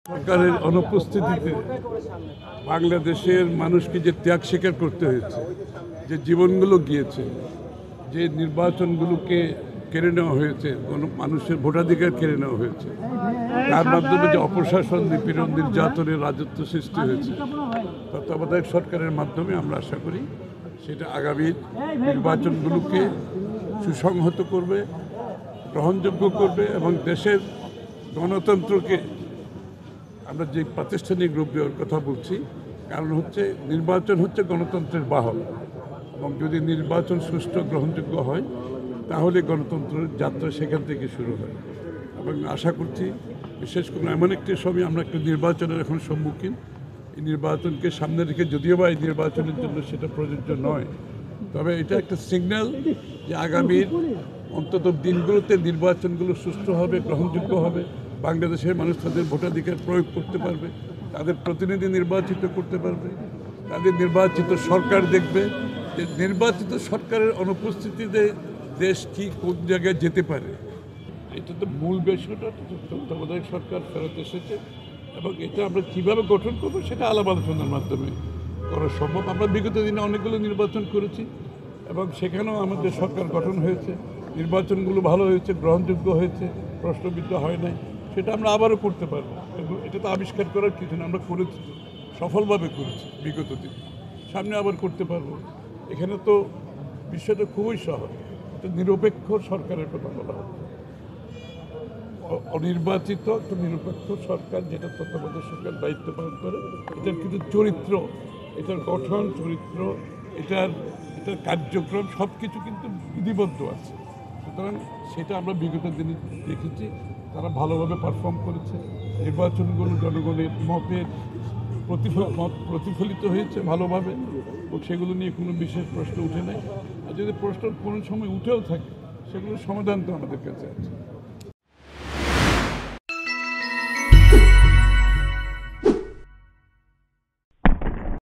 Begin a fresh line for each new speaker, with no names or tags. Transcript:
সরকারের অনুপস্থিতিতে বাংলাদেশের মানুষকে যে ত্যাগ স্বীকার করতে হয়েছে, যে জীবনগুলো গিয়েছে, যে নির্বাচনগুলোকে কেড়ে নেওয়া হয়েছে, মানুষের ভোটাধিকার কেড়ে নেওয়া হয়েছে, তার মাধ্যমে যে অপশাসন, নিপীড়ন, নির্যাতনের রাজত্ব সৃষ্টি হয়েছে, তত্ত্বাবধায়ক সরকারের মাধ্যমে আমরা আশা করি সেটা আগামী নির্বাচনগুলোকে সুসংহত করবে, গ্রহণযোগ্য করবে এবং দেশের গণতন্ত্রকে আমরা যে প্রাতিষ্ঠানিক রূপ দেওয়ার কথা বলছি, কারণ হচ্ছে নির্বাচন হচ্ছে গণতন্ত্রের বাহন এবং যদি নির্বাচন সুষ্ঠু গ্রহণযোগ্য হয় তাহলে গণতন্ত্রের যাত্রা সেখান থেকে শুরু হয়। এবং আশা করছি বিশেষ করে এমন একটি সময় আমরা একটা নির্বাচনের এখন সম্মুখীন, এই নির্বাচনকে সামনে রেখে যদিও বা এই নির্বাচনের জন্য সেটা প্রযোজ্য নয়, তবে এটা একটা সিগন্যাল যে আগামীর অন্তত দিনগুলোতে নির্বাচনগুলো সুষ্ঠু হবে, গ্রহণযোগ্য হবে, বাংলাদেশের মানুষ তাদের ভোটাধিকার প্রয়োগ করতে পারবে, তাদের প্রতিনিধি নির্বাচিত করতে পারবে, তাদের নির্বাচিত সরকার দেখবে যে নির্বাচিত সরকারের অনুপস্থিতিতে দেশ কি কোন জায়গায় যেতে পারে। এটা তো মূল বিষয়টা, তত্ত্বাবধায়ক সরকার ফেরত এসেছে এবং এটা আমরা কীভাবে গঠন করবো সেটা আলাপ আলোচনার মাধ্যমে করা সম্ভব। আমরা বিগত দিনে অনেকগুলো নির্বাচন করেছি এবং সেখানেও আমাদের সরকার গঠন হয়েছে, নির্বাচনগুলো ভালো হয়েছে, গ্রহণযোগ্য হয়েছে, প্রশ্নবিদ্ধ হয় নাই, সেটা আমরা আবারও করতে পারবো। এটা তো আবিষ্কার করার কিছু না, আমরা করেছি, সফলভাবে করেছি বিগত দিন, সামনে আবার করতে পারবো। এখানে তো বিষয়টা খুবই সহজ, এটা নিরপেক্ষ সরকারের কথা বলা হচ্ছে। অনির্বাচিত একটা নিরপেক্ষ সরকার যেটা তত্ত্বাবধায়ক সরকার দায়িত্ব পালন করে, এটার কিন্তু চরিত্র, এটার গঠন, চরিত্র, এটার কার্যক্রম সব কিছু কিন্তু বিধিবদ্ধ আছে। সুতরাং সেটা আমরা বিগত দিনে দেখেছি, তারা ভালোভাবে পারফর্ম করেছে, নির্বাচনগুলো জনগণের মতের প্রতিফলিত হয়েছে ভালোভাবে এবং সেগুলো নিয়ে কোনো বিশেষ প্রশ্ন উঠে নাই। আর যদি প্রশ্ন কোনো সময় উঠেও থাকে সেগুলোর সমাধান তো আমাদের কাছে আছে।